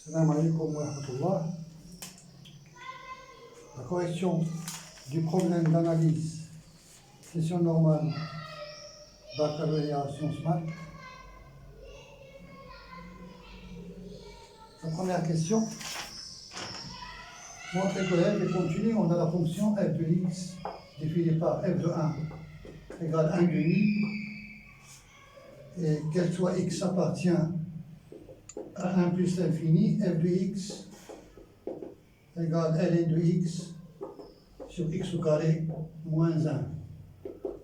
Salam alaikum wa rahmatullah. La correction du problème d'analyse, session normale, baccalauréat sciences maths. La première question. Montrer que f est continu, on a la fonction f de x définie par f de 1 égale 1 demi, et qu'elle soit x appartient à 1 plus l'infini, f de x égale ln de x sur x au carré moins 1,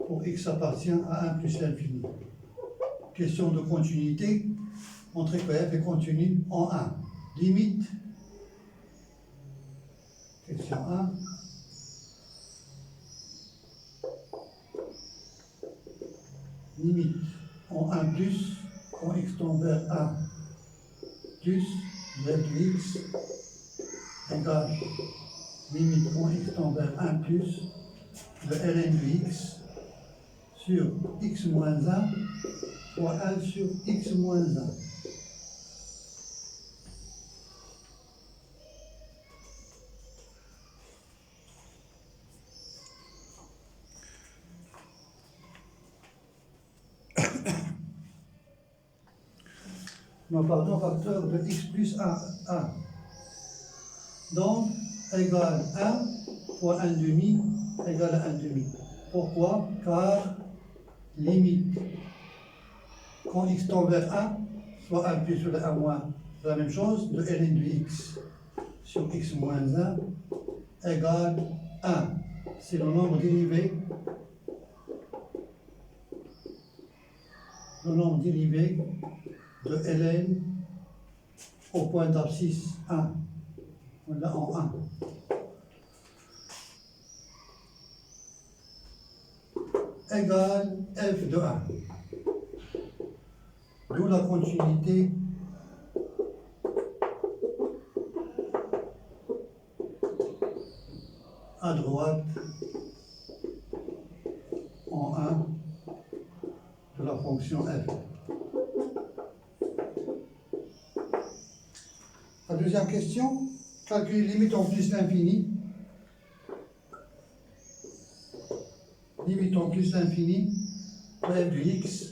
pour x appartient à 1 plus l'infini. Question de continuité, montrer que f est continu en 1. Limite, question 1. Limite en 1 plus, quand x tend vers 1, plus de f de x égale limite quand x tend vers 1 plus de ln de x sur x moins 1 fois 1 sur x moins 1. Nous parlons facteur de x plus 1. Donc, égale 1 fois 1 demi égale à 1 demi. Pourquoi? Car limite, quand x tend vers 1, soit 1 plus ou 1 moins, c'est la même chose, de ln de x sur x moins 1 égale 1. C'est le nombre dérivé. Le nombre dérivé de ln au point d'abscisse 1. On l'a en 1. Égale f de 1. D'où la continuité à droite en 1 de la fonction f. La deuxième question, calculer limite en plus l'infini. Limite en plus l'infini de f de x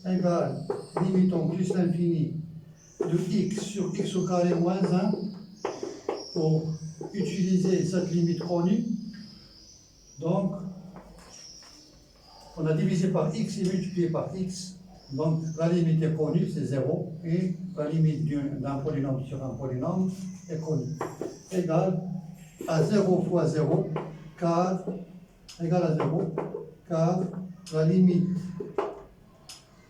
égale limite en plus l'infini de x sur x au carré moins 1 pour utiliser cette limite connue. Donc, on a divisé par x et multiplié par x. Donc, la limite est connue, c'est 0, et la limite d'un polynôme sur un polynôme est connue. Égale à 0 fois 0, car, égale à 0, car la limite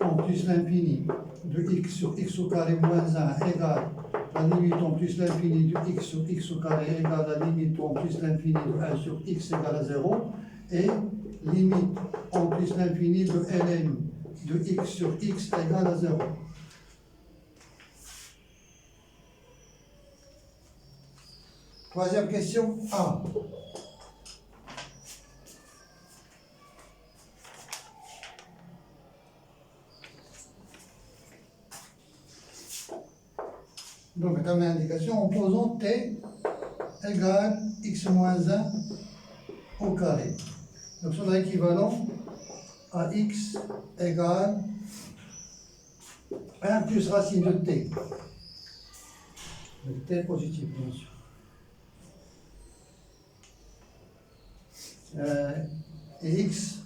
en plus l'infini de x sur x au carré moins 1 égale la limite en plus l'infini de x sur x au carré égale la limite en plus l'infini de 1 sur x égale à 0, et limite en plus l'infini de ln de x sur x égale à 0. Troisième question A. Donc, comme indication, en posant t égale x moins 1 au carré. Donc, son équivalent à x égale 1 plus racine de t. Le t positif, bien sûr. Et x,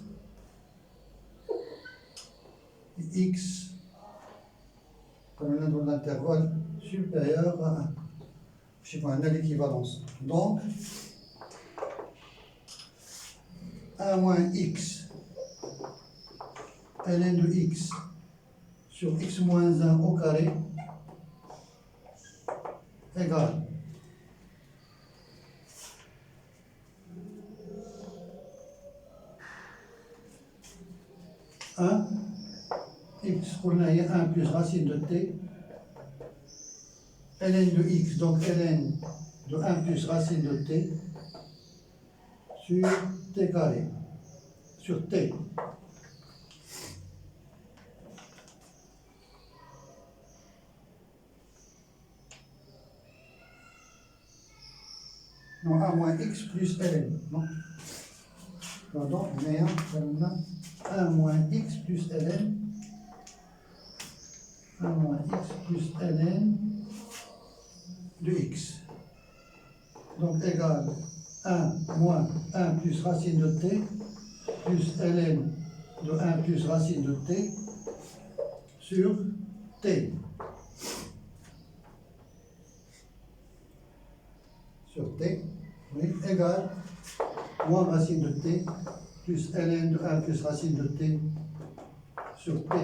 comme on est dans l'intervalle supérieur à 1. Je sais pas, on a l'équivalence. Donc, 1 moins x, ln de x sur x moins 1 au carré égale 1 x pour a 1 plus racine de t, ln de x, donc ln de 1 plus racine de t sur t carré, sur t. Non, a moins x plus ln. Non. Pardon, mais 1 moins x plus ln. 1 moins x plus ln de x. Donc égal 1 moins 1 plus racine de t plus ln de 1 plus racine de t sur t. Sur t, oui, égal moins racine de t plus ln de 1 plus racine de t sur t.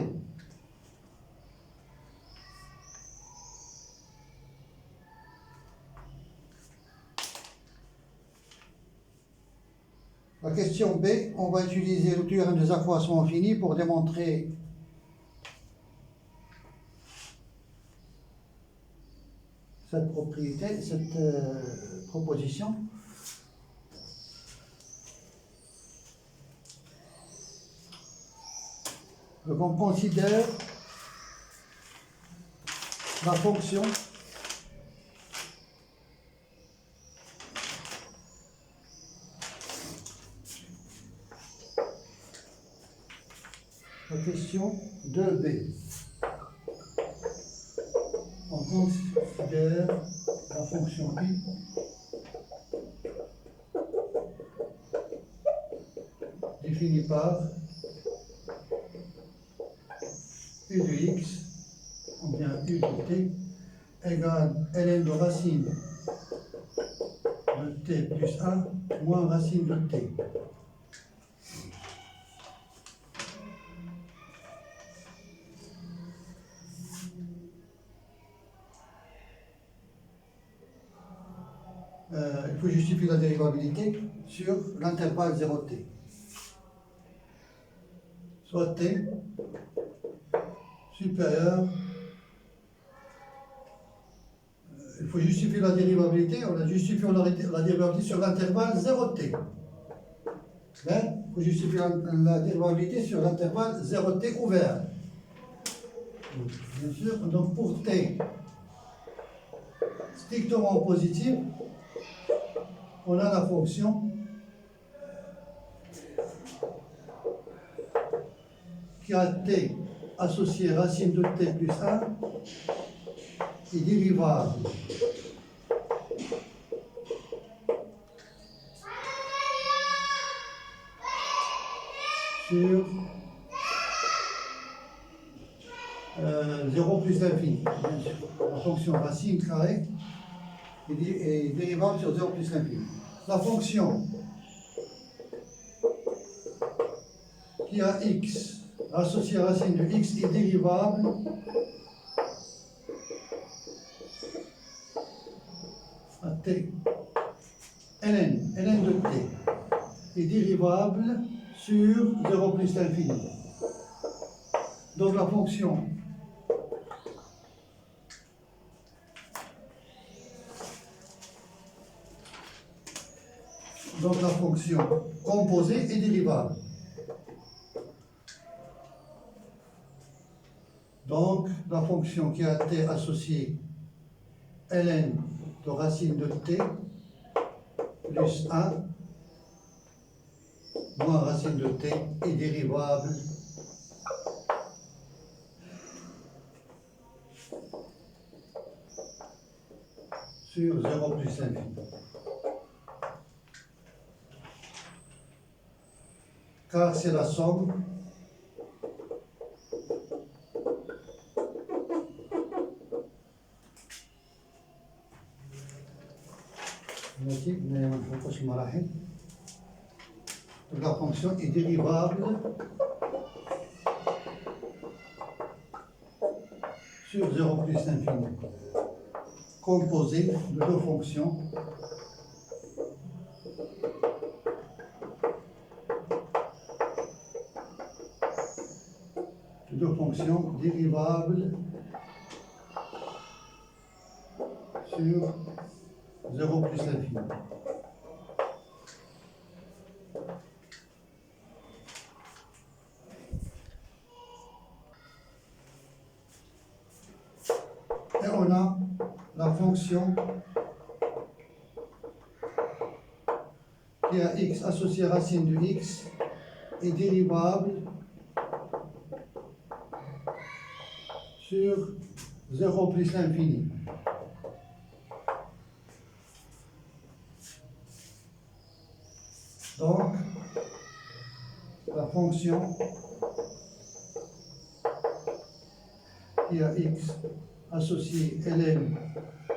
La question B, on va utiliser le théorème des accroissements finis pour démontrer cette propriété, cette proposition. Donc on considère la fonction question 2b. On considère la fonction i définie par u de x, ou bien u de t, égale ln de racine de t plus 1 moins racine de t. Il faut justifier la dérivabilité sur l'intervalle 0t. Soit t supérieur, il faut justifier la dérivabilité, on a justifié la dérivabilité sur l'intervalle 0t. Mais il faut justifier la dérivabilité sur l'intervalle 0t ouvert. Bien sûr, donc pour t strictement positif, on a la fonction qui a t associé racine de t plus 1 est dérivable sur 0 plus l'infini, bien sûr. La fonction racine carrée est dérivable sur 0 plus l'infini. La fonction qui a x associée à racine de x est dérivable à t. ln de t est dérivable sur 0 plus l'infini. Donc la fonction composée est dérivable. Donc la fonction qui a t associée ln de racine de t plus 1 moins racine de t est dérivable sur 0 plus l'infini. Car c'est la somme la fonction est dérivable sur 0 plus l'infini, composée de deux fonctions dérivables sur 0 plus l'infini. Et on a la fonction qui a x associé racine de x est dérivable sur 0 plus l'infini. Donc, la fonction qui a x associé ln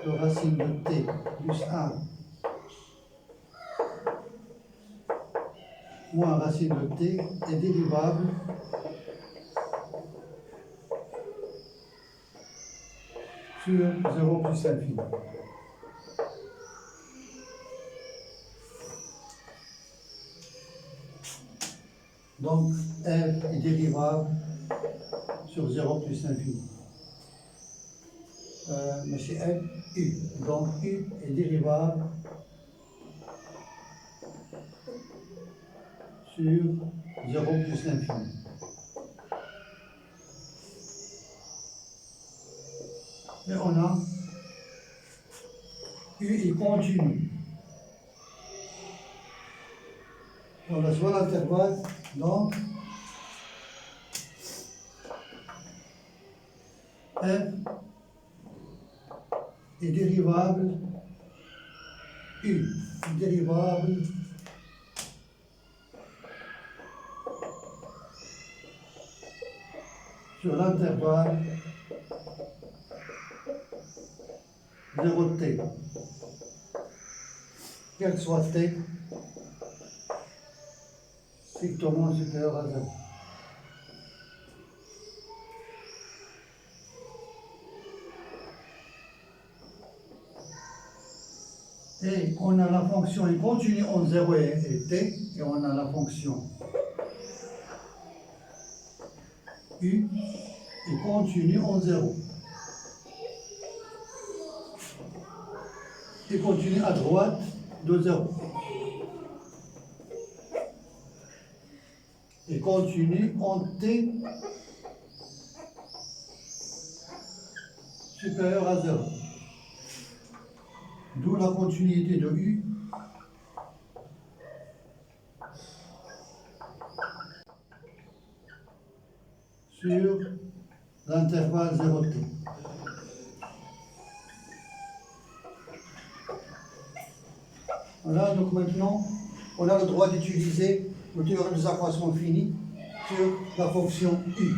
de racine de t plus 1 moins racine de t est dérivable sur 0 plus l'infini. Donc, f est dérivable sur 0 plus l'infini. Mais c'est f, u. Donc, u est dérivable sur 0 plus l'infini. Et on a u est continu. On a soit l'intervalle, donc f est dérivable, u est dérivable sur l'intervalle 0 t, quel soit t, strictement supérieur à 0. Et on a la fonction continue en 0 et t, et on a la fonction u est continue en 0. Et continue à droite de 0. Et continue en t supérieur à 0. D'où la continuité de u sur l'intervalle 0t. Voilà, donc maintenant, on a le droit d'utiliser le théorème des accroissements finis sur la fonction u.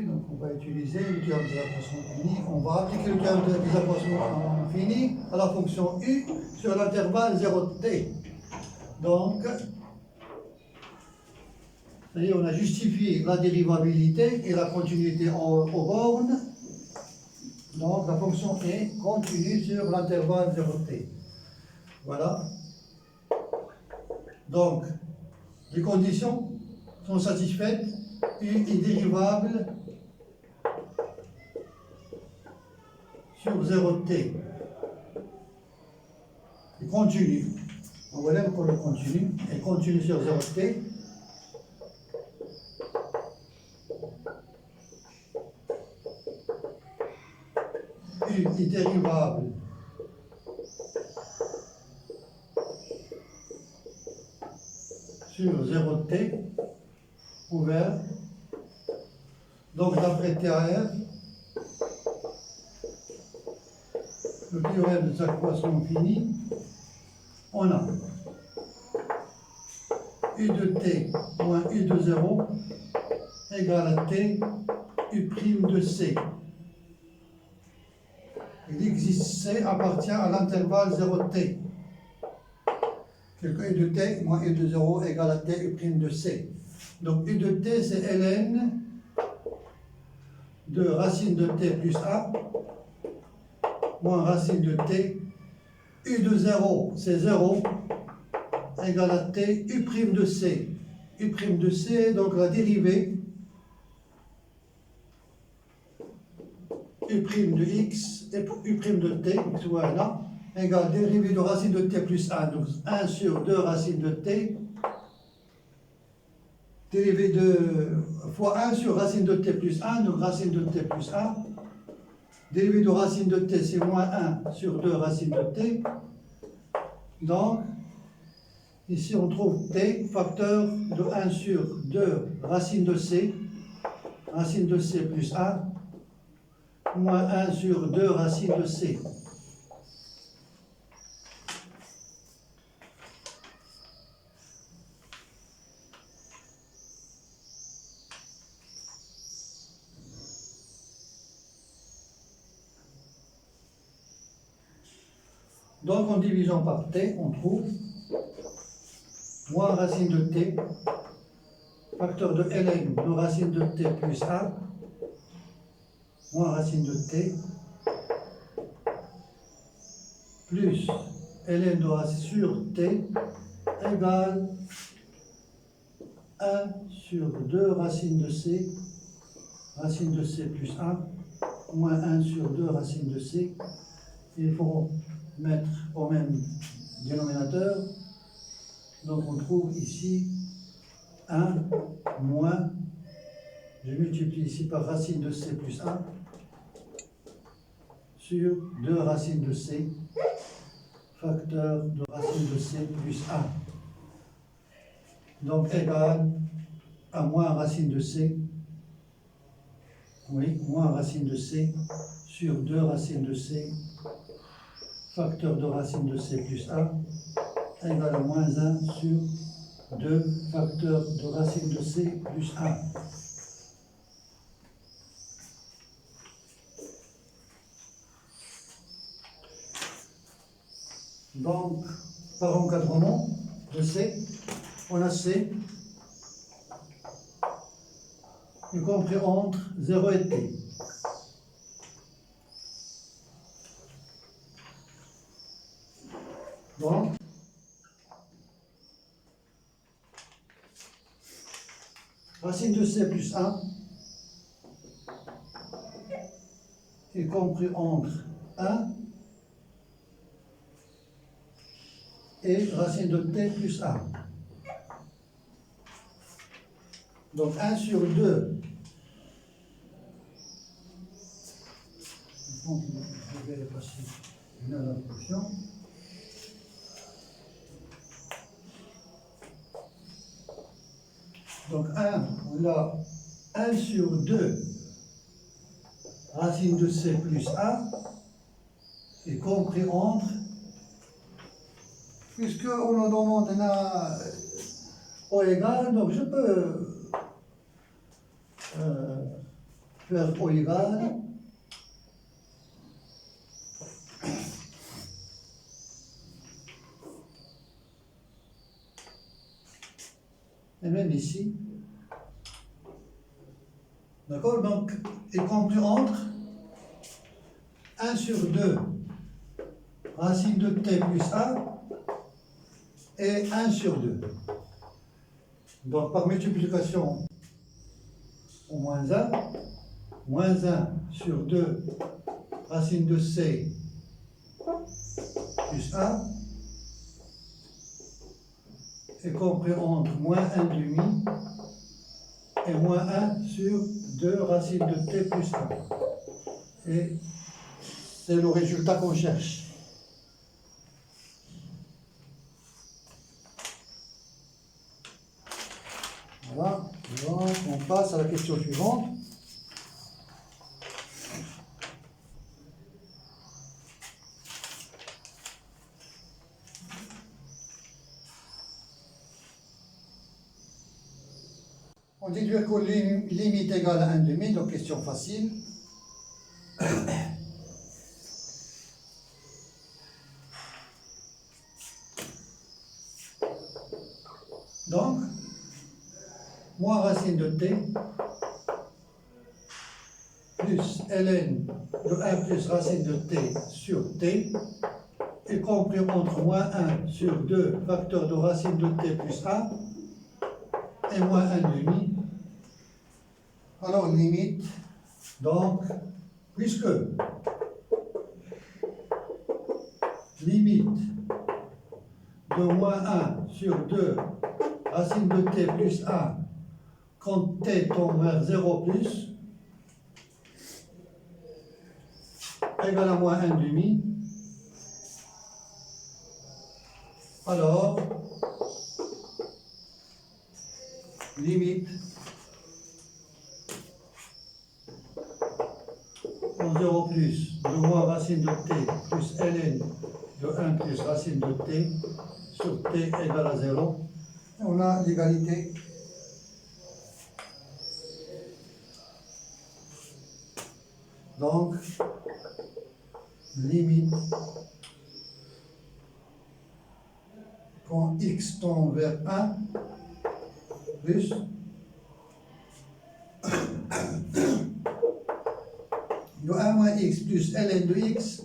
Donc on va utiliser le théorème des accroissements finis. On va appliquer le théorème des accroissements finis à la fonction u sur l'intervalle 0t. Donc, ça y est, on a justifié la dérivabilité et la continuité aux bornes. Donc la fonction est continue sur l'intervalle 0t. Voilà. Donc, les conditions sont satisfaites. U est dérivable sur 0t. Et continue. On voit là pour le continu. Et continue sur 0t. U est dérivable sur 0t ouvert. Donc d'après TAR, le théorème des accroissements finis, on a u de t moins u de 0 égale à t u' de c. Il existe c appartient à l'intervalle 0t. u de t moins u de 0 égale à t u' de c. Donc u de t c'est ln de racine de t plus 1 moins racine de t. U de 0 c'est 0 égale à t u' de c. U' de c, donc la dérivée u' de x et u' de t, voilà, égale dérivée de racine de t plus 1, donc 1 sur 2 racine de t, dérivée de fois 1 sur racine de t plus 1, donc racine de t plus 1, dérivée de racine de t, c'est moins 1 sur 2 racine de t, donc ici on trouve t, facteur de 1 sur 2 racine de c plus 1, moins 1 sur 2 racine de c. Donc en divisant par t, on trouve moins racine de t, facteur de ln de racine de t plus 1, moins racine de t, plus ln de racine sur t, égale 1 sur 2 racine de c plus 1, moins 1 sur 2 racine de c. Il faut mettre au même dénominateur. Donc on trouve ici 1 moins, je multiplie ici par racine de c plus 1 sur 2 racines de c, facteur de racine de c plus 1. Donc égal à moins racine de c, oui, moins racine de c sur 2 racines de c, facteur de racine de c plus 1, égale à moins 1 sur 2 facteur de racine de c plus 1. Donc, par encadrement de c, on a c, y compris entre 0 et t. Donc, racine de c plus 1, y compris entre 1 et racine de t plus 1. Donc 1 sur 2. Donc, je vais passer une adaptation. Donc 1, on a 1 sur 2 racine de c plus 1, y compris entre, puisqu'on nous demande un O égal, donc je peux faire O égal. Et même ici. D'accord? Donc, y compris entre 1 sur 2 racine de t plus 1 et 1 sur 2. Donc, par multiplication au moins 1 sur 2 racine de c plus 1 est compris entre moins 1 demi et moins 1 sur 2 racine de t plus 1. Et c'est le résultat qu'on cherche. Voilà, donc on passe à la question suivante. On déduit que limite égale à 1 demi, donc question facile. Donc, moins racine de t plus ln de 1 plus racine de t sur t est compris entre moins 1 sur 2 facteur de racine de t plus 1 et moins 1 demi. Alors limite, donc puisque limite de moins 1 sur 2 racine de t plus 1 quand t tend vers 0 plus égale à moins 1 demi, alors limite en 0 plus de moins racine de t plus ln de 1 plus racine de t sur t égale à 0. Et on a l'égalité. Donc, limite quand x tend vers 1 plus de 1 moins x plus ln de x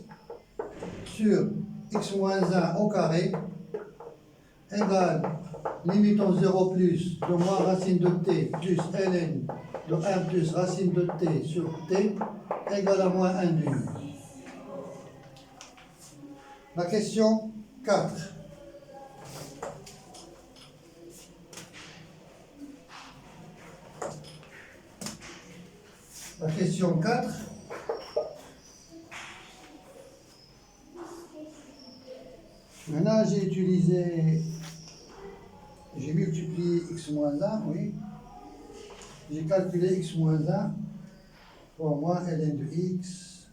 sur x moins 1 au carré égale limite en 0 plus de moins racine de t plus ln de 1 plus racine de t sur t égale à moins 1 demi. La question 4. La question 4. Maintenant, j'ai multiplié x moins 1, oui. J'ai calculé x moins 1 pour moins ln de x.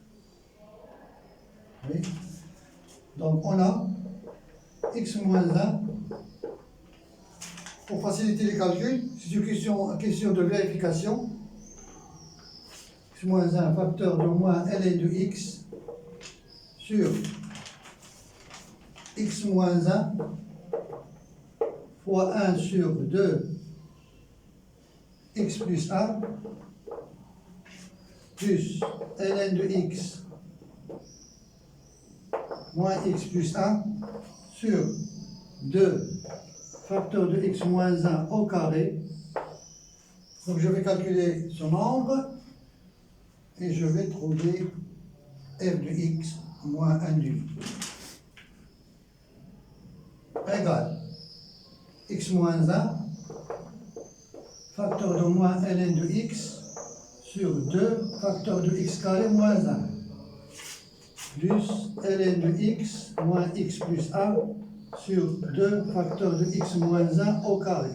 Oui. Donc, on a x moins 1. Pour faciliter les calculs, c'est une question de vérification. X moins 1 facteur de moins ln de x sur x moins 1 fois 1 sur 2 x plus 1 plus ln de x moins x plus 1 sur 2 facteur de x moins 1 au carré. Donc je vais calculer son nombre et je vais trouver f de x moins 1 demi égale x moins 1 facteur de moins ln de x sur 2 facteur de x carré moins 1 plus ln de x moins x plus 1 sur 2 facteur de x moins 1 au carré.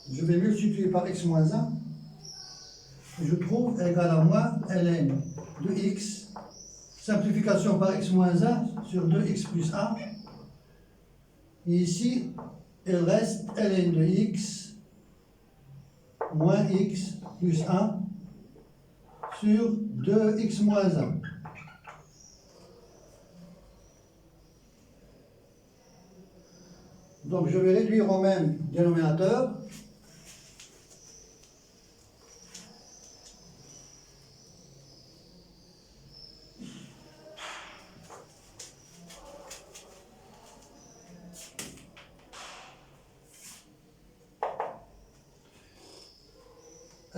Je vais multiplier par x moins 1 et je trouve égal à moins ln de x, simplification par x moins 1 sur 2x plus 1. Et ici, il reste ln de x moins x plus 1 sur 2x moins 1. Donc je vais réduire au même dénominateur.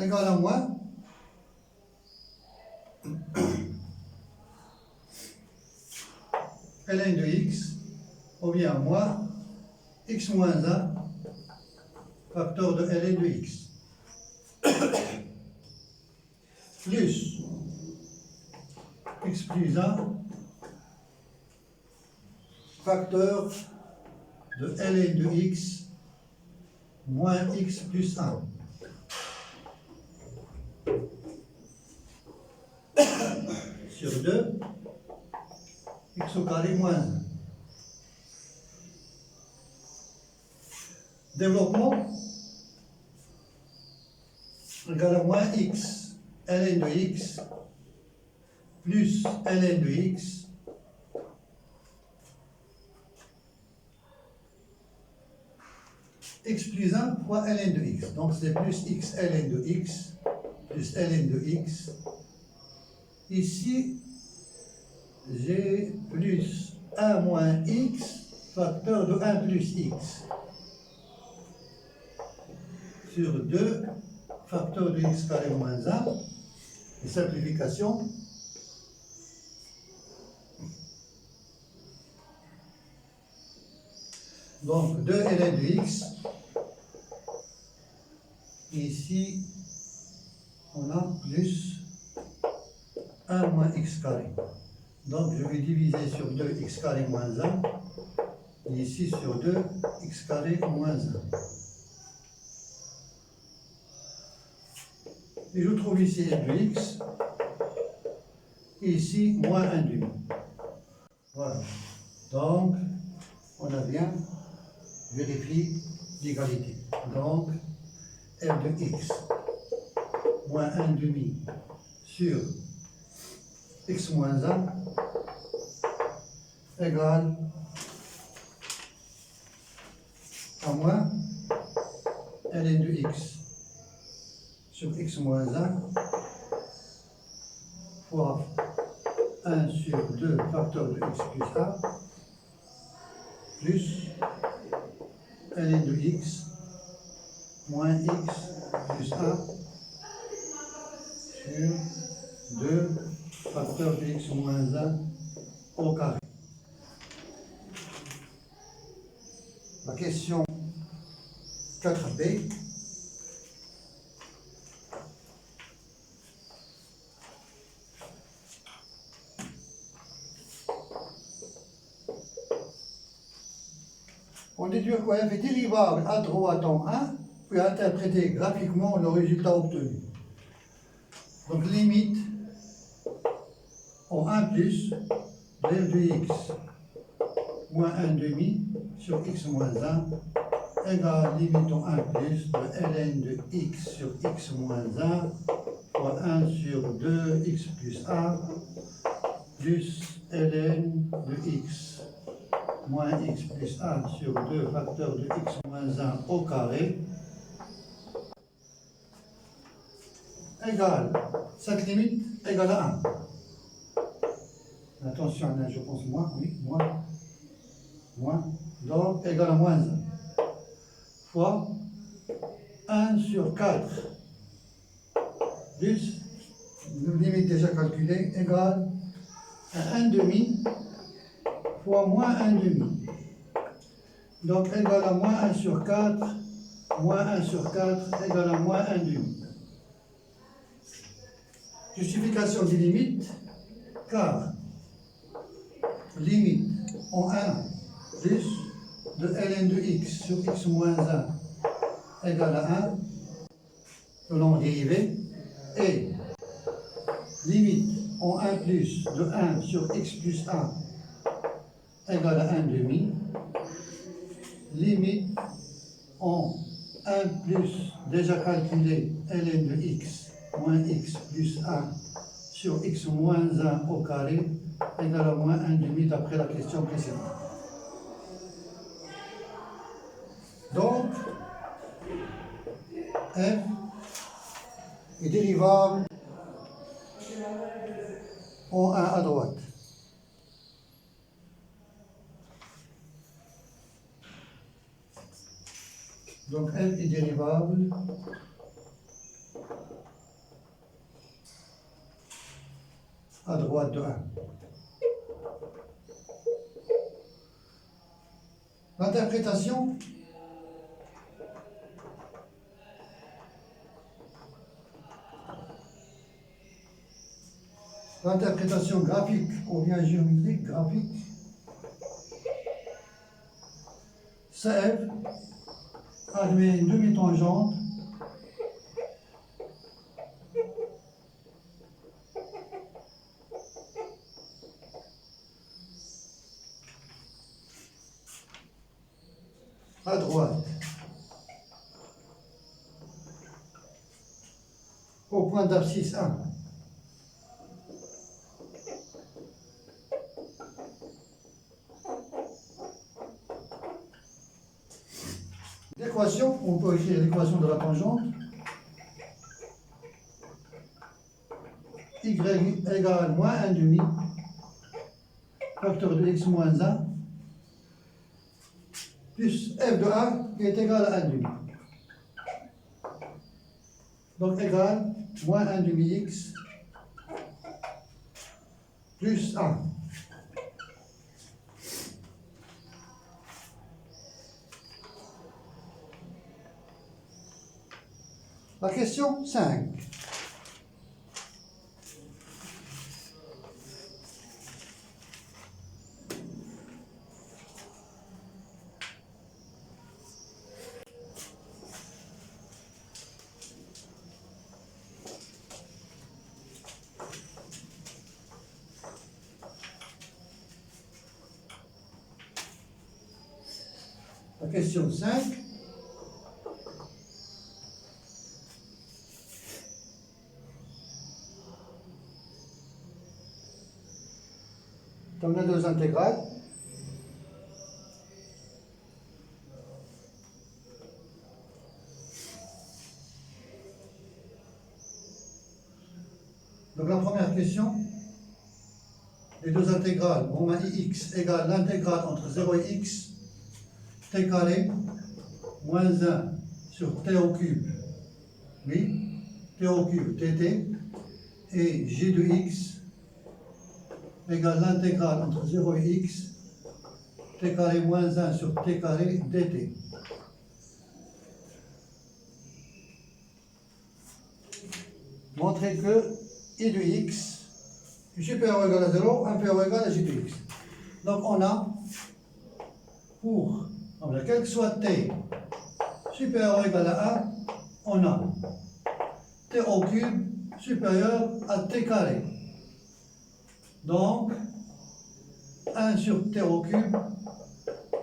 Égal à moins ln de x ou bien moins x moins 1 facteur de ln de x plus x plus 1 facteur de ln de x moins x plus 1. Sur 2, x au carré moins 1. Développement égale à moins x ln de x plus ln de x x plus 1 fois ln de x. Donc c'est plus x ln de x plus ln de x. Ici, j'ai plus 1 moins x facteur de 1 plus x sur 2 facteur de x carré moins 1, et simplification. Donc 2 ln de x, et ici on a plus 1 moins x carré. Donc je vais diviser sur 2 x carré moins 1, et ici sur 2 x carré moins 1. Et je trouve ici f de x, et ici moins 1 demi. Voilà. Donc, on a bien vérifié l'égalité. Donc, f de x moins 1 demi sur x moins 1 égale à moins ln de x sur x moins 1 fois 1 sur 2 facteur de x plus a plus ln de x moins x plus 1 sur 2 facteur de x moins 1 au carré. La question 4b. On déduit que f est dérivable à droite en 1, puis interpréter graphiquement le résultat obtenu. Donc limite en 1 plus de f de x moins 1 demi sur x moins 1 égale limite en 1 plus de ln de x sur x moins 1 fois 1 sur 2 x plus a plus ln de x moins x plus 1 sur 2 facteur de x moins 1 au carré égale, cette limite égale à 1. Attention, là je pense moins, oui, moins, donc égale à moins 1 fois 1 sur 4 plus, limite déjà calculée, égale à 1 demi fois moins 1 demi. Donc égale à moins 1 sur 4, moins 1 sur 4 égale à moins 1 demi. Justification des limites, car limite en 1 plus de ln de x sur x moins 1 égale à 1, le long dérivé, et limite en 1 plus de 1 sur x plus 1 égale à 1 demi, limite en 1 plus déjà calculé ln de x moins x plus 1 sur x moins 1 au carré égale à moins 1 demi d'après la question précédente. Donc, f est dérivable en 1 à droite. Donc f est dérivable à droite de 1. L'interprétation graphique ou bien géométrique graphique, CF admet une demi-tangente à droite au point d'abscisse 1. L'équation, on peut écrire l'équation de la tangente, y égale moins 1 demi, facteur de x moins 1, plus f de 1 qui est égal à 1 demi. Donc égal moins 1 demi x plus 1. La question 5. La question 5. Donc, on a deux intégrales. Donc, la première question, les deux intégrales, on a ix égale l'intégrale entre 0 et x, t carré, moins 1 sur t au cube, oui, t au cube, tt, et g de x égale l'intégrale entre 0 et x, t carré moins 1 sur t carré dt. Montrer que i de x est supérieur ou égal à 0, inférieur ou égal à j de x. Donc on a, quel que soit t supérieur ou égal à 1, on a t au cube supérieur à t carré. Donc, 1 sur t au cube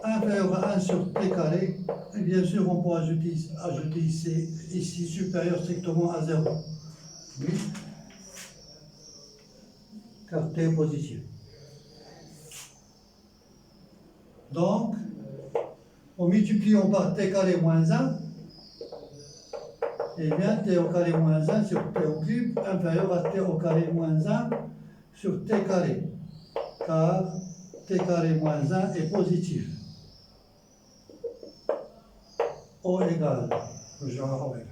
inférieur à 1 sur t carré. Et bien sûr, on peut ajouter ici supérieur strictement à 0. Oui. Car t est positif. Donc, en multipliant par t carré moins 1, et bien t au carré moins 1 sur t au cube inférieur à t au carré moins 1 sur t carré, car t carré moins 1 est positif. O égale, je vais O égale.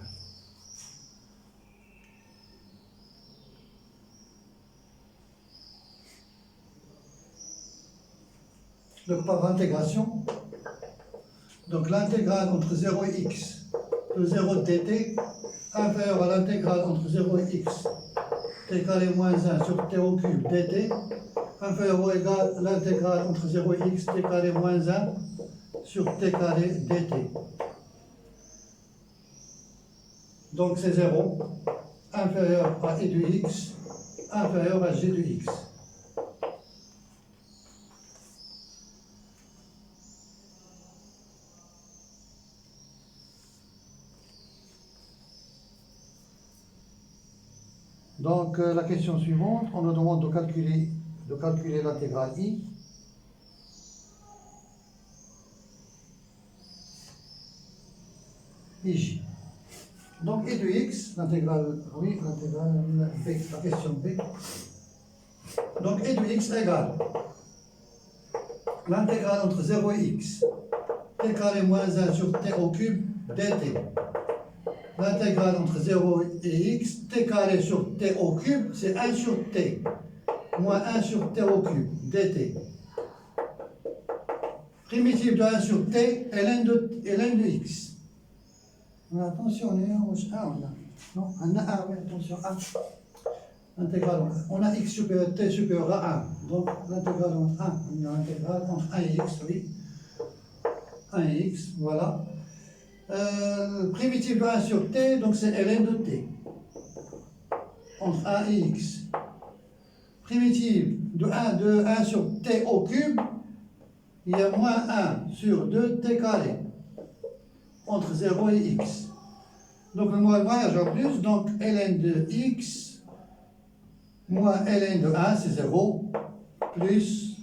Donc par intégration, donc l'intégrale entre 0 et x de 0 dt inférieur à l'intégrale entre 0 et x t carré moins 1 sur t au cube dt inférieur ou égal à l'intégrale entre 0 et x t carré moins 1 sur t carré dt. Donc c'est 0 inférieur à i de x inférieur à g de x. Donc la question suivante, on nous demande de calculer l'intégrale i. Ij. Donc i de x, l'intégrale, oui, l'intégrale b, la question b. Donc i de x égale l'intégrale entre 0 et x, t carré moins 1 sur t au cube dt. L'intégrale entre 0 et x, t carré sur t au cube, c'est 1 sur t, moins 1 sur t au cube, dt. Primitive de 1 sur t est ln de x. Attention, on est 1, on a. Non, on a 1, oui, attention, 1. Intégrale, on a x supérieur, t supérieur à 1. Donc l'intégrale entre 1, on a l'intégrale entre 1 et x, oui. 1 et x, voilà. Primitive de 1 sur t, donc c'est ln de t, entre 1 et x. Primitive de 1 sur t au cube, il y a moins 1 sur 2 t carré, entre 0 et x. Donc le voyage en plus, donc ln de x, moins ln de 1, c'est 0, plus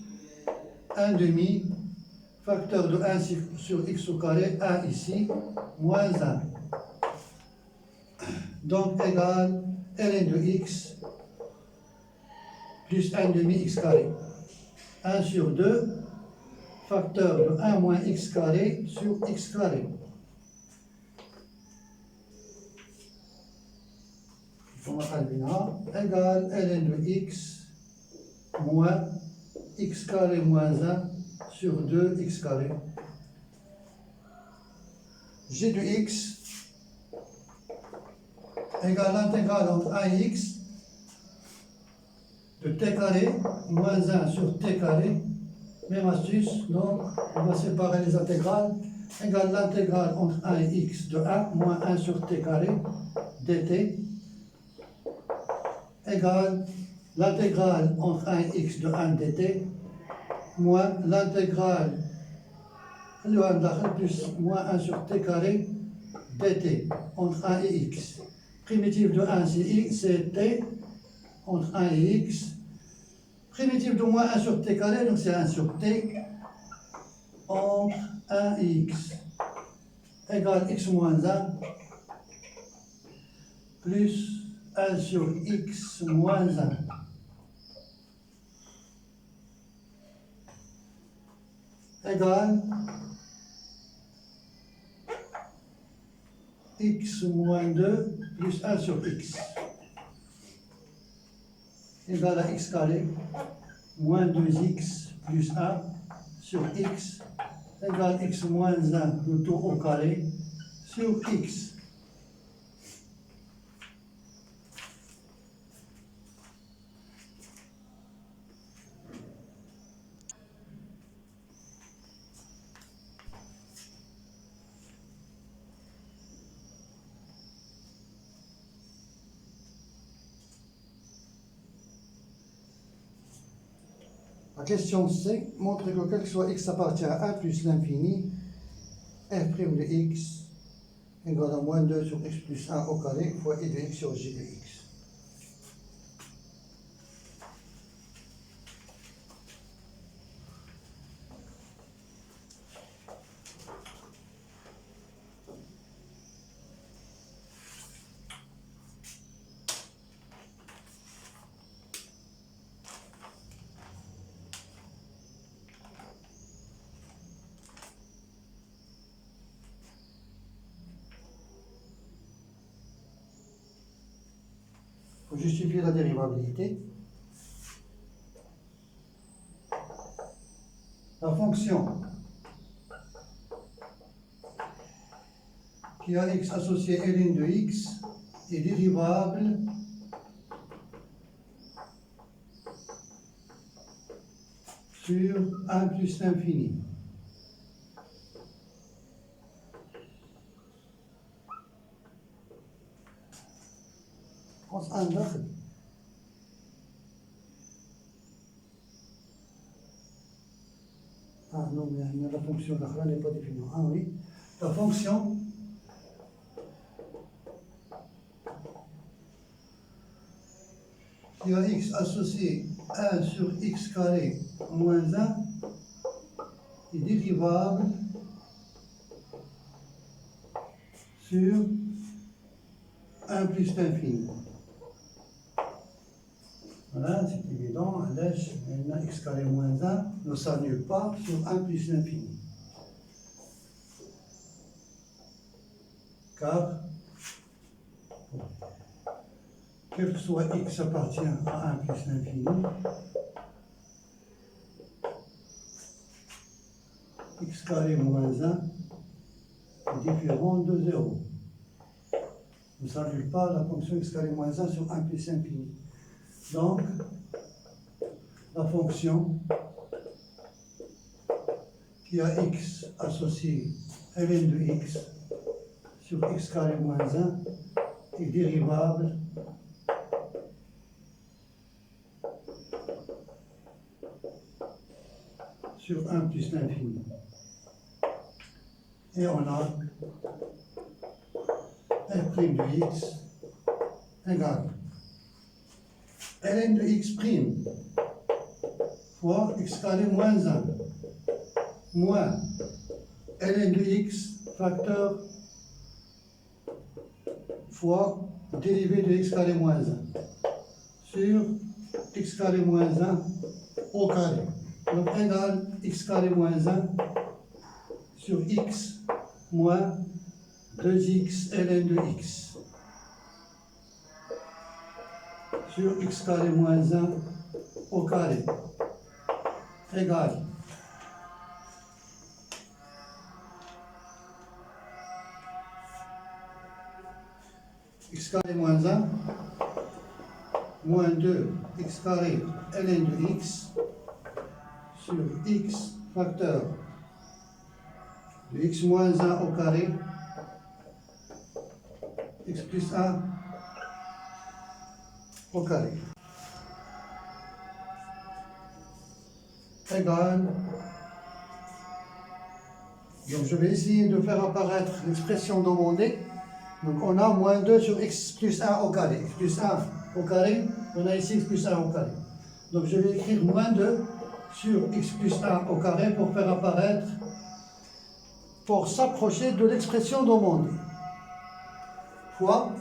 1 demi, facteur de 1 sur x au carré, 1 ici, moins 1. Donc égal ln de x plus 1 demi x carré. 1 sur 2, facteur de 1 moins x carré sur x carré. Égale ln de x moins x carré moins 1 sur 2x carré. G de x égale l'intégrale entre 1 et x de t carré moins 1 sur t carré. Même astuce, donc on va séparer les intégrales. Égale l'intégrale entre 1 et x de 1 moins 1 sur t carré dt égale l'intégrale entre 1 et x de 1 dt moins l'intégrale plus moins 1 sur t carré dt entre 1 et x. Primitive de 1 c'est t entre 1 et x. Primitive de moins 1 sur t carré, donc c'est 1 sur t entre 1 et x égale x moins 1 plus 1 sur x moins 1. Égale x moins 2 plus 1 sur x. Égale à x carré moins 2x plus 1 sur x égale x moins 1 le tout au carré sur x. La question C montre que quel que soit x appartient à 1 plus l'infini, f' de x égale à moins 2 sur x plus 1 au carré fois i de x sur j de x. Pour justifier la dérivabilité, la fonction qui a x associé ln de x est dérivable sur 1 plus l'infini. Ah non, mais la fonction n'est pas définie. Ah oui, la fonction qui a x associé 1 sur x carré moins 1 est dérivable sur 1 plus l'infini. Voilà, c'est évident, x carré moins 1 ne s'annule pas sur 1 plus l'infini. Car, quel que soit x appartient à 1 plus l'infini, x carré moins 1 est différent de 0. Ne s'annule pas la fonction x carré moins 1 sur 1 plus l'infini. Donc, la fonction qui a x associé ln de x sur x carré moins 1 est dérivable sur 1 plus l'infini. Et on a f' de x égale ln de x' fois x carré moins 1 moins ln de x facteur fois dérivé de x carré moins 1 sur x carré moins 1 au carré. Donc égale x carré moins 1 sur x moins 2x ln de x sur x carré moins 1 au carré égale x carré moins 1 moins 2 x carré ln de x sur x facteur de x moins 1 au carré x plus 1 au carré égale. Donc je vais essayer de faire apparaître l'expression demandée. Donc on a moins 2 sur x plus 1 au carré. X plus 1 au carré, on a ici x plus 1 au carré. Donc je vais écrire moins 2 sur x plus 1 au carré pour faire apparaître, pour s'approcher de l'expression demandée. Fois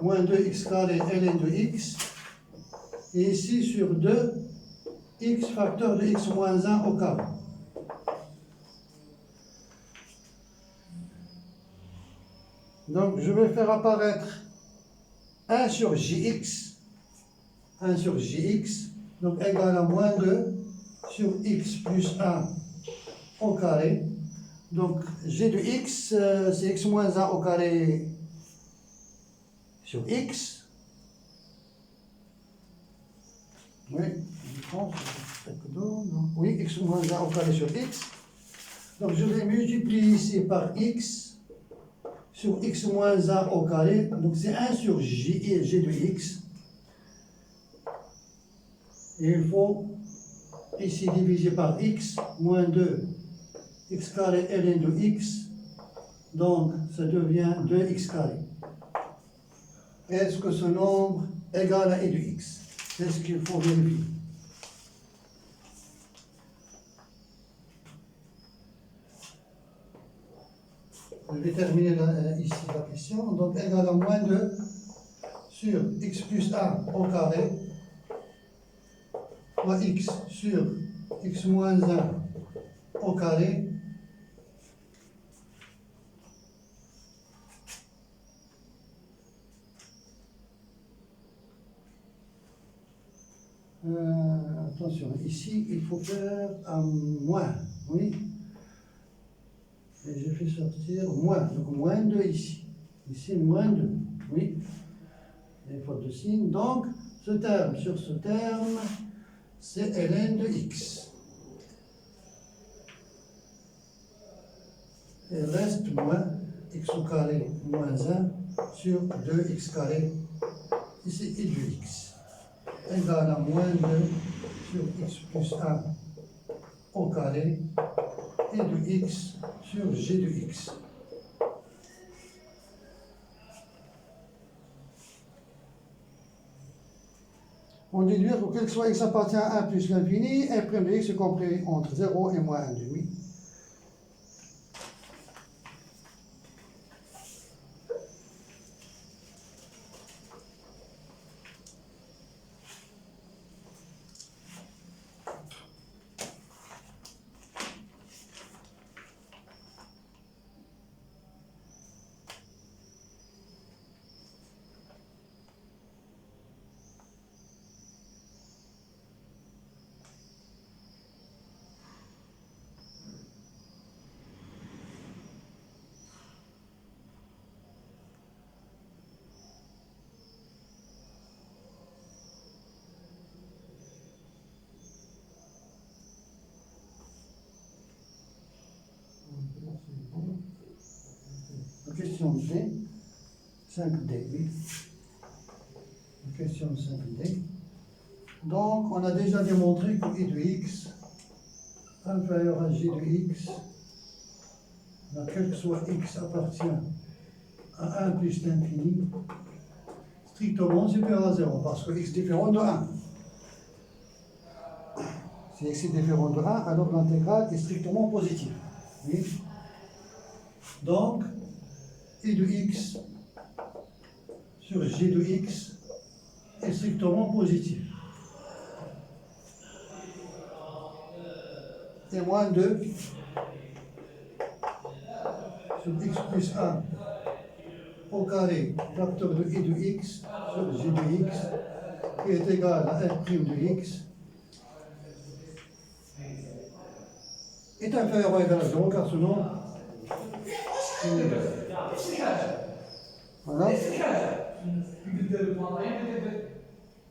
moins 2x carré ln de x, et ici sur 2 x facteur de x moins 1 au carré. Donc je vais faire apparaître 1 sur jx, donc égal à moins 2 sur x plus 1 au carré. Donc g de x, c'est x moins 1 au carré sur x. Oui, oui, x moins 1 au carré sur x. Donc je vais multiplier ici par x sur x moins 1 au carré. Donc c'est 1 sur g de x. Et il faut ici diviser par x moins 2 x carré ln de x. Donc ça devient 2x carré. Est-ce que ce nombre égal à e de x? C'est ce qu'il faut vérifier. Je vais terminer ici la question. Donc égal à moins 2 sur x plus 1 au carré fois x sur x moins 1 au carré attention, ici il faut faire un moins, oui, et je fais sortir moins, donc moins 2 ici, moins 2, oui, et faute de signe, donc ce terme sur ce terme, c'est ln de x. Et reste moins x au carré moins 1 sur 2x carré, ici et de x. Égal à moins 2 sur x plus 1 au carré et de x sur g de x. On déduit que quel que soit x appartient à 1 plus l'infini, f' de x est compris entre 0 et moins 1,5. Question D, 5D, oui. Question 5D. Donc, on a déjà démontré que e de x inférieur à g de x, quel que soit x appartient à 1 plus l'infini, strictement supérieur à 0, parce que x est différent de 1. Si x est différent de 1, alors l'intégrale est strictement positive. Oui. Donc, e de x sur G de X est strictement positif. Et moins 2 sur X plus 1 au carré facteur de I de X sur G de X qui est égal à F' de X est inférieur ou égal à 0 car ce nombre est négatif. Voilà.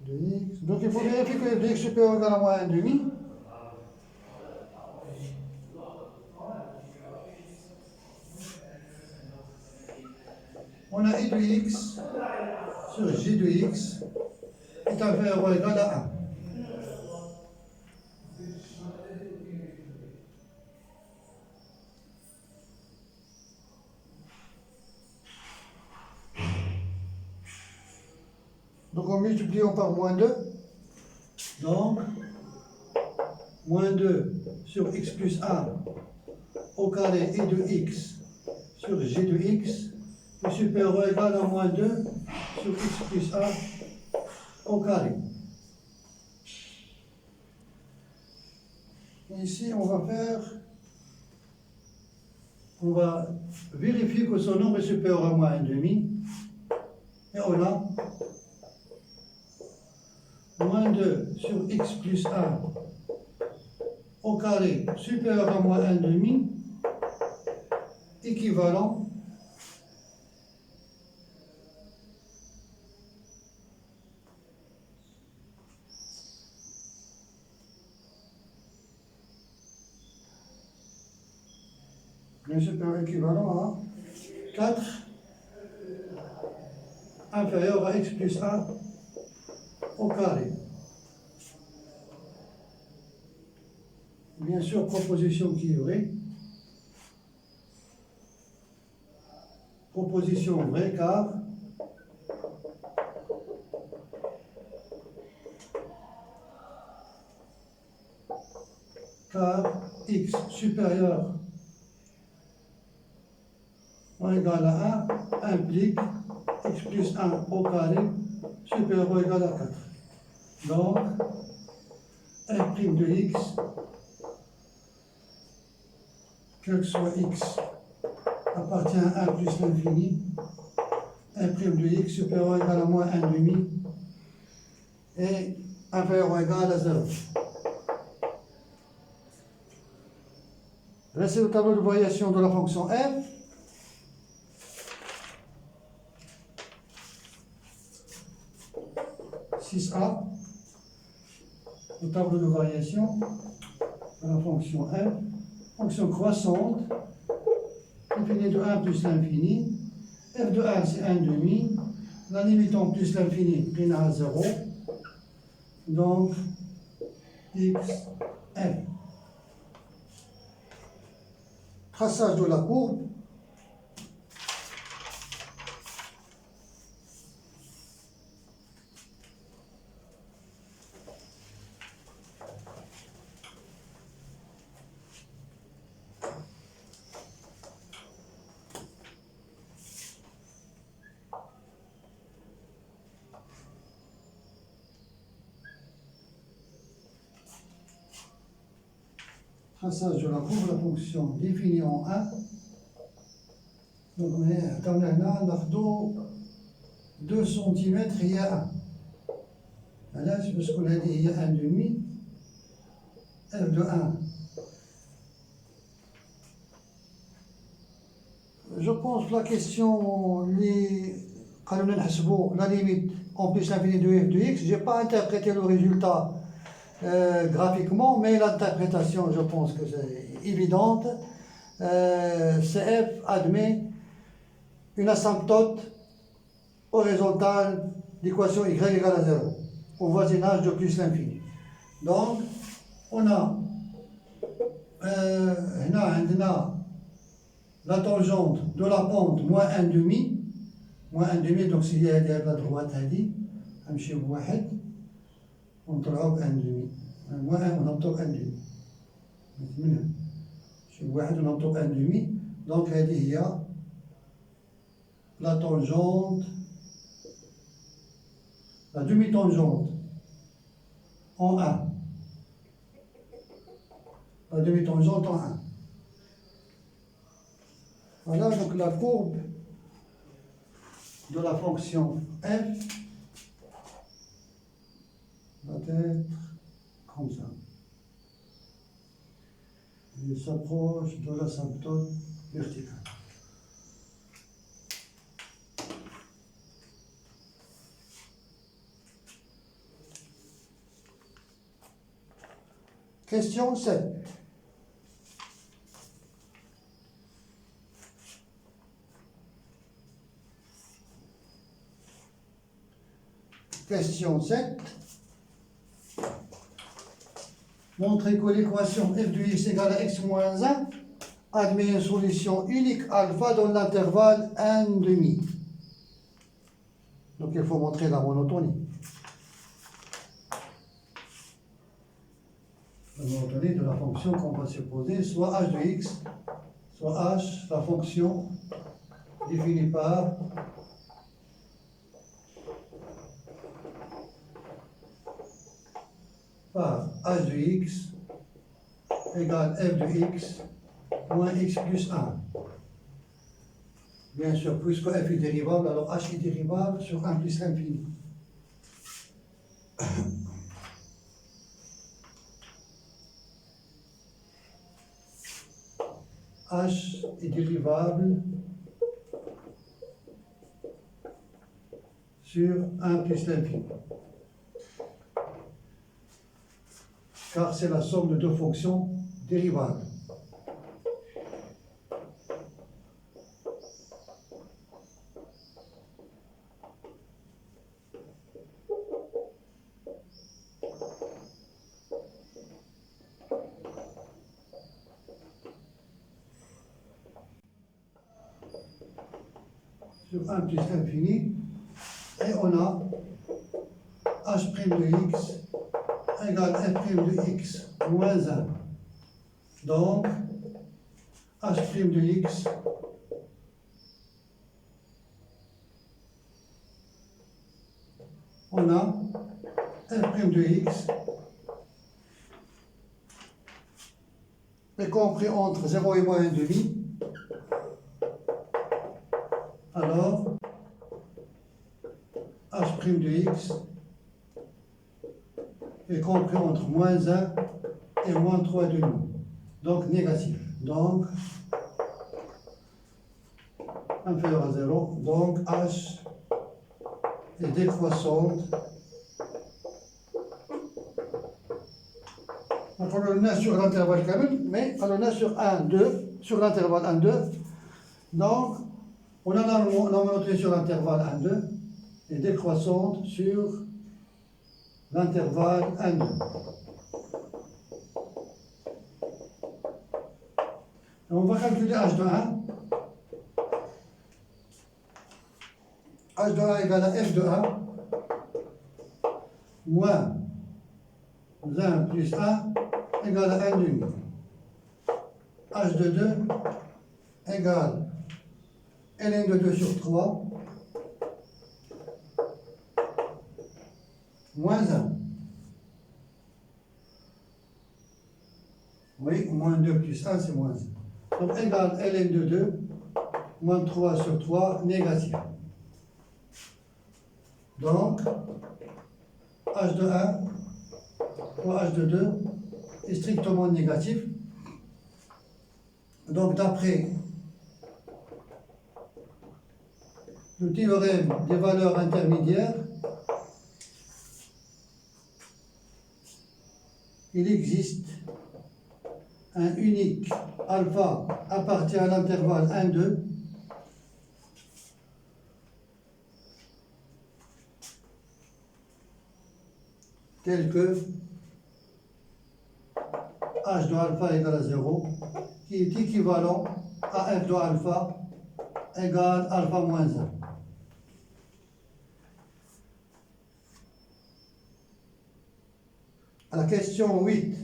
De X. Donc il faut vérifier que f de X est supérieur ou égal à moins 1,5. On a I de X sur J de X est inférieur ou égal à 1. Donc en multipliant par moins 2, donc moins 2 sur X plus 1 au carré I de X sur J de X est supérieur ou égal à moins 2 sur X plus 1 au carré. Et ici, on va vérifier que ce nombre est supérieur à moins 1,5. Et on a moins 2 sur X plus 1 au carré supérieur à moins 1,5 équivalent équivalent à 4 inférieur à X plus 1 au carré. Bien sûr, proposition qui est vraie. Proposition vraie car X supérieur ou égal à 1 implique X plus 1 au carré supérieur ou égal à 4. Donc, f' de X, quel que soit X, appartient à 1 plus l'infini, f' de X supérieur ou égal à moins 1,5 et inférieur ou égal à 0. Restez au tableau de variation de la fonction f. A, au tableau de variation de la fonction f, fonction croissante, définie de 1 plus l'infini, f de 1 c'est 1,5, la limite en plus l'infini est à 0, donc x, f. Traçage de la courbe. Traçage de la courbe, la fonction définie en 1. Donc, comme on a 2 cm, il y a 1. Là, c'est parce qu'on a dit il y a 1,5. F de 1. Je pense que la question, la limite en plus l'infini de f de x, je n'ai pas interprété le résultat graphiquement, mais l'interprétation, je pense que c'est évidente. CF admet une asymptote horizontale d'équation y égale à 0, au voisinage de plus l'infini. Donc, on a la tangente de la pente moins 1,5, donc s'il y a la droite, نمشي بواحد ونطلعوا ب1,5 moins 1 ونهبطوا ب1,5 من هنا نمشي بواحد ونهبطوا ب1,5. donc هذه هي la tangente la demi-tangente en 1. La demi-tangente en 1. Voilà donc la courbe de la fonction f va être comme ça. Il s'approche de l'asymptote verticale. Question 7. Question 7. Montrez que l'équation f de x égale à x moins 1 admet une solution unique alpha dans l'intervalle 1,5. Donc il faut montrer la monotonie. La monotonie de la fonction qu'on va supposer, soit h de x, soit h, la fonction définie par h de x égale f de x moins x plus 1. Bien sûr, puisque f est dérivable, alors h est dérivable sur 1 plus l'infini. H est dérivable sur 1 plus l'infini. Car c'est la somme de deux fonctions dérivables. Sur 1 plus l'infini, et on a h' de x égale f' de x moins 1. Donc, h' de x on a f' de x est compris entre 0 et moins 1,5. Alors, h' de x est compris entre moins 1 et moins 3,5. Donc négatif. Donc, inférieur à 0. Donc, h est décroissante. Donc, on le met sur l'intervalle quand même, mais on le met sur 1, 2, sur l'intervalle 1, 2. Donc, on a la monotonie sur l'intervalle 1, 2 et décroissante sur l'intervalle 1, 2. On va calculer h de 1. H de 1 égale à f de 1 moins 1 plus 1 égale à 1,5. H de 2 égale ln de 2 sur 3 moins 1. Oui, moins 2 plus 1, c'est moins 1. Donc égale ln de 2 moins 3 sur 3 négatif. Donc, h de 1 fois h de 2 est strictement négatif. Donc, d'après le théorème des valeurs intermédiaires, il existe un unique alpha appartient à l'intervalle 1, 2 tel que h de alpha égale à 0, qui est équivalent à f de alpha égale alpha moins 1. À la question 8.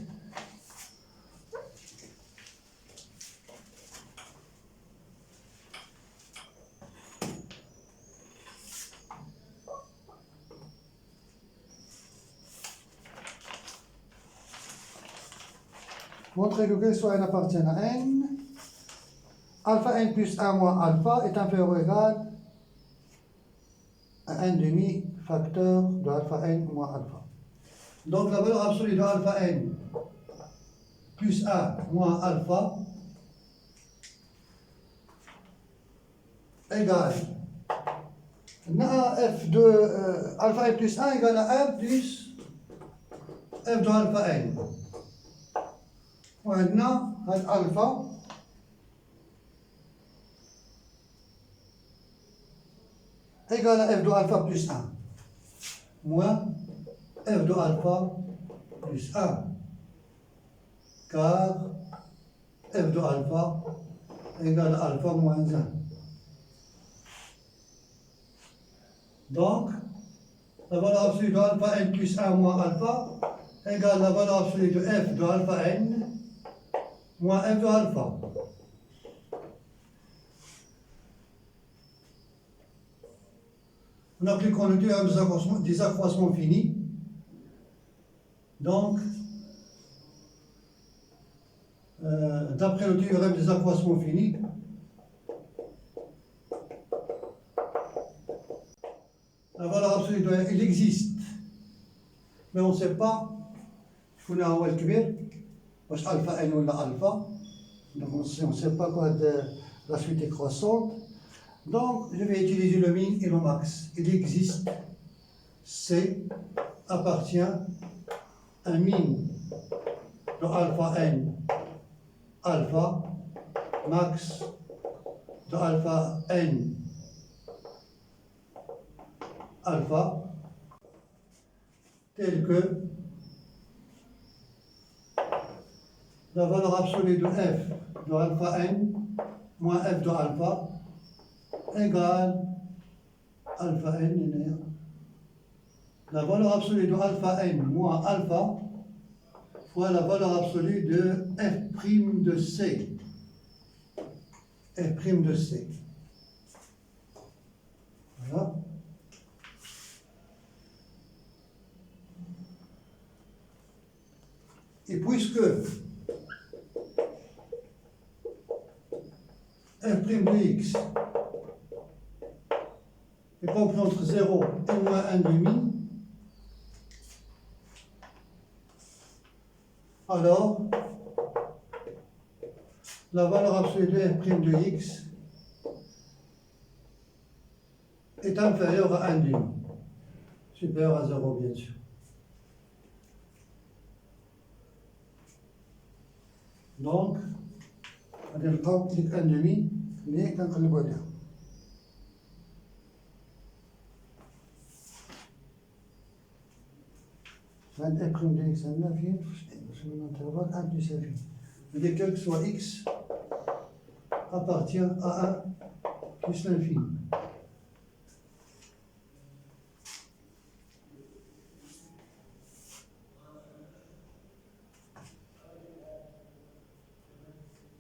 Montrer que quel soit n appartient à n. Alpha n plus 1 moins alpha est inférieur ou égal à 1 demi facteur de alpha n moins alpha. Donc la valeur absolue de alpha n plus 1 moins alpha égale f de alpha n plus 1 égale à 1 plus f de alpha n. وعندنا هاد alpha égale à f de alpha plus 1 moins f de alpha plus 1 car f de alpha égale à alpha moins 1. Donc, la valeur absolue de alpha n plus 1 moins alpha égale la valeur absolue de f de alpha n moins f de alpha. On appliquons le théorème des accroissements finis. Donc, d'après le théorème des accroissements finis, la valeur absolue de il existe, mais on ne sait pas شكون هو الكبير واش alpha n ou alpha. Donc on ne sait pas quoi de la suite est croissante. Donc je vais utiliser le min et le max. Il existe, C appartient à un min de alpha n alpha max de alpha n alpha tel que la valeur absolue de f de alpha n moins f de alpha égale alpha n linéaire. La valeur absolue de alpha n moins alpha fois la valeur absolue de f' de c. F' de c. Voilà. Et puisque f' de x est compris entre 0 et moins 1 demi, alors la valeur absolue de f' de x est inférieure à 1 demi, supérieure à 0 bien sûr. Donc, غادي نلقاو ديك 1 demi اللي كنقلبو عليها. عند f' de x عندنا فين في l'intervalle 1 plus f'. Mais quel que soit x appartient à 1 plus l'infini.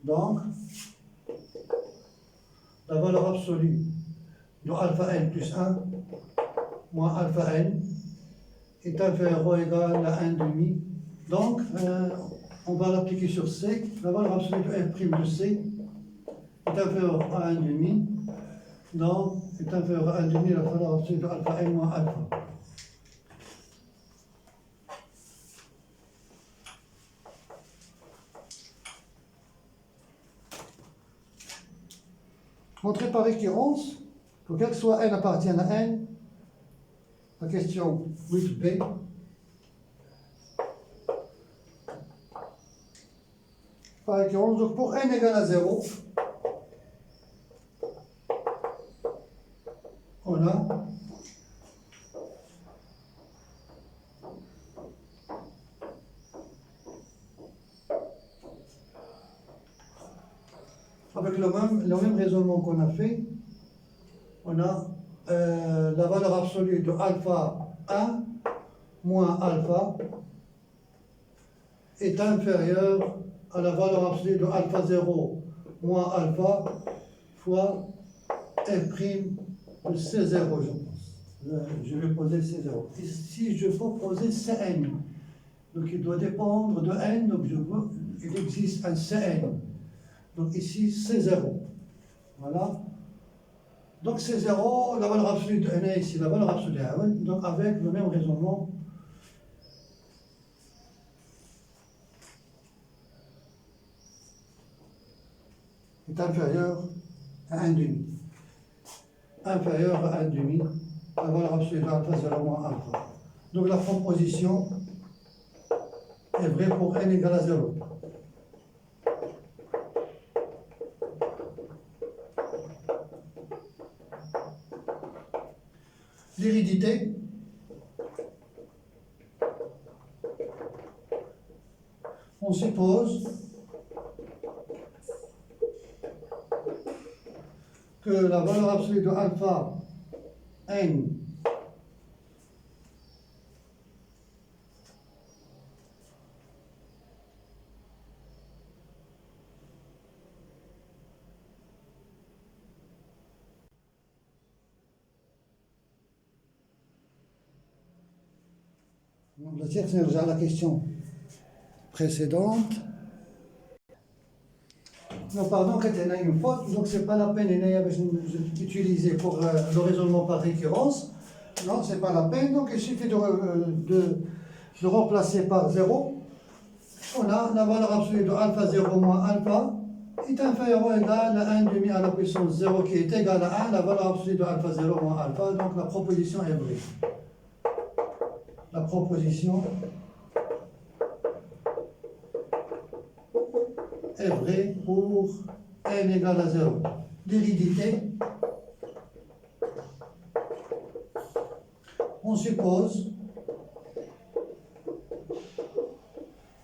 Donc, la valeur absolue de alpha n plus 1 moins alpha n est inférieur ou égal à 1 demi. Donc, on va l'appliquer sur C. La valeur absolue de f' de C est inférieure à 1 demi. Donc, est inférieure à 1 demi la valeur absolue de alpha n moins alpha. Montrer par récurrence que quel que soit n appartient à n, la question 8b, par récurrence, donc pour n égale à 0, on a avec le même raisonnement qu'on a fait, on a la valeur absolue de alpha 1 moins alpha est inférieure à la valeur absolue de alpha 0 moins alpha fois f' de C0, je pense. Je vais poser C0. Ici, je peux poser Cn. Donc il doit dépendre de n, donc il existe un Cn. Donc ici, c'est 0. Voilà. Donc c'est 0, la valeur absolue de n est ici, la valeur absolue de n. Donc avec le même raisonnement, est inférieur à 1 demi. Inférieur à 1 demi, la valeur absolue de alpha 0 moins alpha. Donc la proposition est vraie pour n égale à 0. L'hérédité, on suppose que la valeur absolue de alpha n c'est déjà la question précédente. Non, pardon, quand il y a une faute, donc c'est pas la peine d'utiliser pour le raisonnement par récurrence. Non, c'est pas la peine, donc il suffit de remplacer par 0. On a la valeur absolue de alpha 0 moins alpha est inférieur ou égal à 1 demi à la puissance 0 qui est égal à 1, la valeur absolue de alpha 0 moins alpha, donc la proposition est vraie. La proposition est vraie pour n égale à 0. L'hérédité, on suppose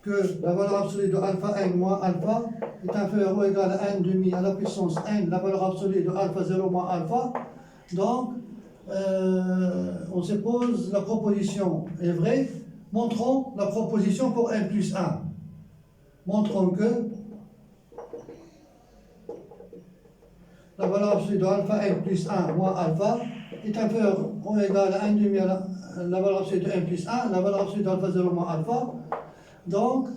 que la valeur absolue de alpha n moins alpha est inférieure ou égale à 1 demi à la puissance n, la valeur absolue de alpha 0 moins alpha. Donc, on suppose la proposition est vraie. Montrons la proposition pour n plus 1. Montrons que la valeur absolue de alpha n plus 1 moins alpha est inférieure ou égale à 1 demi à la valeur absolue de n plus 1, la valeur absolue d'alpha 0 moins alpha. Donc,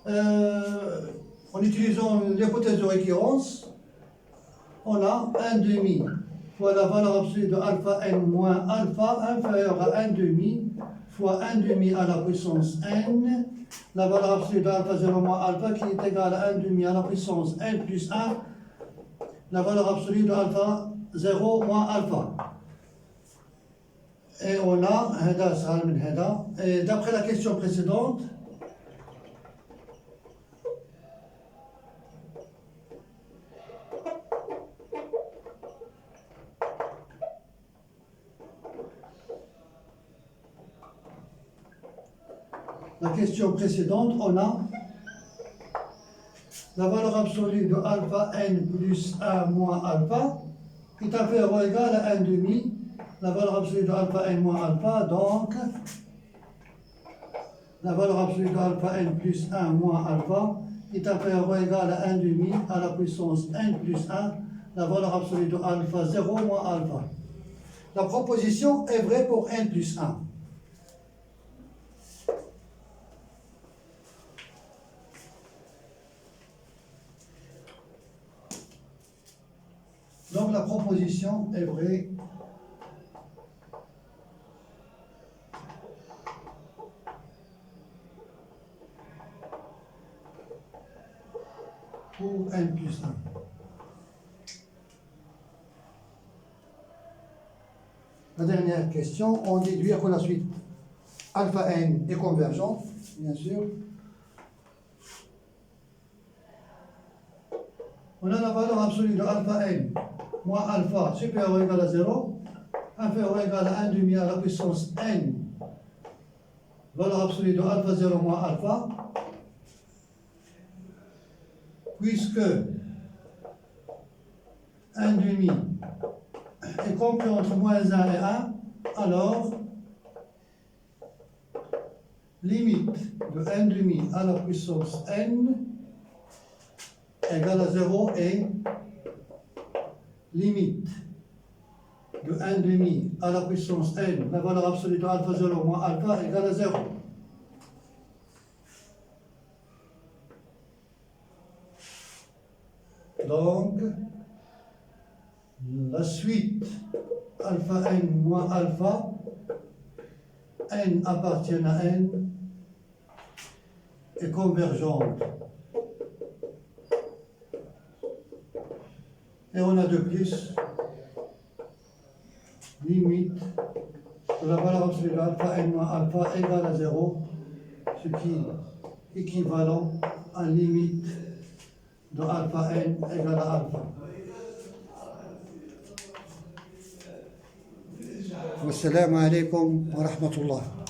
en utilisant l'hypothèse de récurrence, on a 1 demi fois la valeur absolue de alpha n moins alpha inférieure à 1 demi fois 1 demi à la puissance n, la valeur absolue de alpha 0 moins alpha qui est égale à 1 demi à la puissance n plus 1, la valeur absolue de alpha 0 moins alpha. Et on a, et d'après la question précédente, on a la valeur absolue de alpha n plus 1 moins alpha est inférieure ou égale à 1 demi, la valeur absolue de alpha n moins alpha, donc la valeur absolue de alpha n plus 1 moins alpha est inférieure ou égale à 1 demi à la puissance n plus 1, la valeur absolue de alpha 0 moins alpha. La proposition est vraie pour n plus 1. Donc la proposition est vraie pour n plus 1. La dernière question, on déduit que la suite alpha n est convergente, bien sûr. On a la valeur absolue de alpha n moins alpha supérieur ou égal à 0, inférieur ou égal à 1 demi à la puissance n, valeur absolue de alpha 0 moins alpha, puisque 1 demi est compris entre moins 1 et 1, alors limite de 1 demi à la puissance n égale à 0 et limite de 1 demi à la puissance n, la valeur absolue de alpha 0 moins alpha égale à 0. Donc, la suite alpha n moins alpha, n appartient à n, est convergente. Et on a de plus limite de la valeur absolue de alpha n moins alpha égale à 0, ce qui est équivalent à limite de alpha n égale à alpha. Wassalamu alaikum wa rahmatullah.